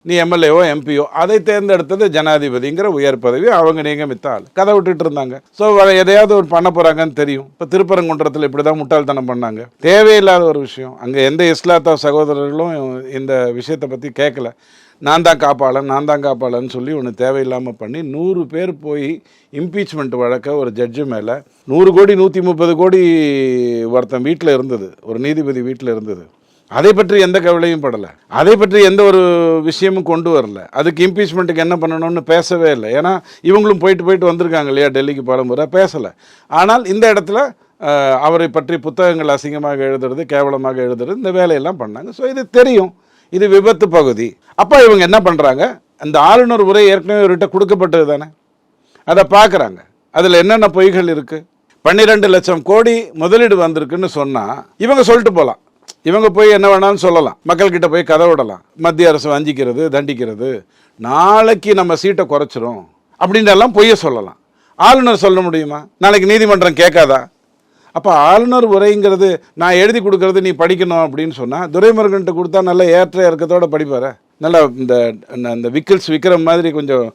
நீ எம்எல்ஏவோ எம்பியோ அதை தேர்ந்தெடுத்தது ஜனாதிபதிங்கிற உயர் பதவி அவங்க நியமித்தால் கதை விட்டுட்டு இருந்தாங்க. ஸோ எதையாவது ஒரு பண்ண போகிறாங்கன்னு தெரியும். இப்போ திருப்பரங்குன்றத்தில் இப்படி தான் முட்டாள்தனம் பண்ணாங்க, தேவையில்லாத ஒரு விஷயம். அங்கே எந்த இஸ்லாத்த சகோதரர்களும் இந்த விஷயத்தை பற்றி கேட்கல. நான் தான் காப்பாளன்னு சொல்லி ஒன்று தேவையில்லாமல் பண்ணி 100 பேர் போய் இம்பீச்மெண்ட் வழக்க ஒரு ஜட்ஜு மேலே 100 கோடி 130 கோடி ஒருத்தன் வீட்டில் இருந்தது, ஒரு நீதிபதி வீட்டில் இருந்தது. அதை பற்றி எந்த கவலையும் படலை, அதை பற்றி எந்த ஒரு விஷயமும் கொண்டு வரல. அதுக்கு இம்பீச்மெண்ட்டுக்கு என்ன பண்ணணும்னு பேசவே இல்லை. ஏன்னா இவங்களும் போயிட்டு வந்திருக்காங்க இல்லையா டெல்லிக்கு பலமுறை, பேசலை. ஆனால் இந்த இடத்துல அவரை பற்றி புத்தகங்கள் அசிங்கமாக எழுதுறது, கேவலமாக எழுதுறது, இந்த வேலையெல்லாம் பண்ணாங்க. ஸோ இது தெரியும், இது விபத்து பகுதி. அப்போ இவங்க என்ன பண்ணுறாங்க, அந்த ஆளுநர் உரை ஏற்கனவே இவர்கிட்ட கொடுக்கப்பட்டது தானே, அதை பார்க்குறாங்க. அதில் என்னென்ன பொய்கள் இருக்குது. 12 லட்சம் கோடி முதலீடு வந்திருக்குன்னு சொன்னால் இவங்க சொல்லிட்டு போகலாம், இவங்க போய் என்ன வேணாலும் சொல்லலாம், மக்கள்கிட்ட போய் கதை விடலாம். மத்திய அரசு வஞ்சிக்கிறது, தண்டிக்கிறது, நாளைக்கு நம்ம சீட்டை குறைச்சிரும் அப்படின்னு எல்லாம் பொய்ய சொல்லலாம். ஆளுநர் சொல்ல முடியுமா? நாளைக்கு நீதிமன்றம் கேட்காதா? அப்போ ஆளுநர் உரைங்கிறது நான் எழுதி கொடுக்கறது நீ படிக்கணும் அப்படின்னு சொன்னால் துரைமுருகன்ட்டு கொடுத்தா நல்ல ஏற்ற இறக்கத்தோடு படிப்பார். நல்லா இந்த விக்கில்ஸ் விக்ரம் மாதிரி கொஞ்சம்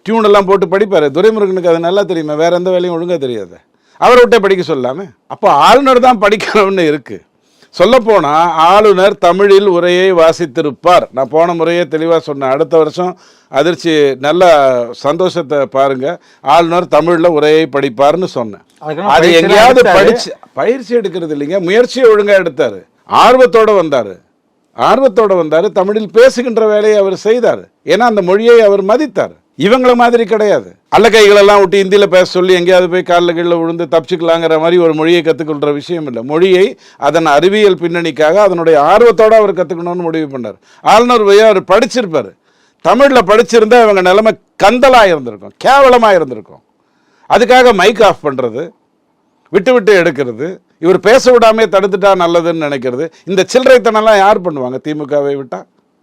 டியூனெல்லாம் போட்டு படிப்பார். துரைமுருகனுக்கு அது நல்லா தெரியுமா, வேற எந்த வேலையும் ஒழுங்காக தெரியாது, அவரை விட்டே படிக்க சொல்லாமே. அப்போ ஆளுநர் தான் படிக்கணும்னு இருக்குது. சொல்லப்போனால் ஆளுநர் தமிழில் உரையை வாசித்திருப்பார். நான் போன முறையே தெளிவாக சொன்னேன். அடுத்த வருஷம் அதிர்ச்சி, நல்ல சந்தோஷத்தை பாருங்க, ஆளுநர் தமிழில் உரையை படிப்பார்னு சொன்னேன். அது எங்கேயாவது பயிற்சி எடுக்கிறது இல்லைங்க, முயற்சியை ஒழுங்காக எடுத்தார், ஆர்வத்தோடு வந்தார், தமிழில் பேசுகின்ற வேலையை அவர் செய்தார். ஏன்னா அந்த மொழியை அவர் மதித்தார். இவங்கள மாதிரி கிடையாது, அல்ல கைகளெல்லாம் விட்டு இந்தியில் பேச சொல்லி எங்கேயாவது போய் காலில் கீழே விழுந்து தப்பிச்சுக்கலாங்கிற மாதிரி ஒரு மொழியை கற்றுக்கொள்கிற விஷயம் இல்லை. மொழியை அதன் அறிவியல் பின்னணிக்காக அதனுடைய ஆர்வத்தோடு அவர் கற்றுக்கணும்னு முடிவு பண்ணார். ஆளுநர் அவர் படிச்சிருப்பார், தமிழில் படிச்சிருந்தா இவங்க நிலைமை கந்தலாக இருந்திருக்கும், கேவலமாக இருந்திருக்கும். அதுக்காக மைக் ஆஃப் பண்ணுறது, விட்டு எடுக்கிறது, இவர் பேச விடாமே தடுத்துட்டா நல்லதுன்னு நினைக்கிறது, இந்த சில்லறைத்தனெல்லாம் யார் பண்ணுவாங்க? திமுகவை விட்டா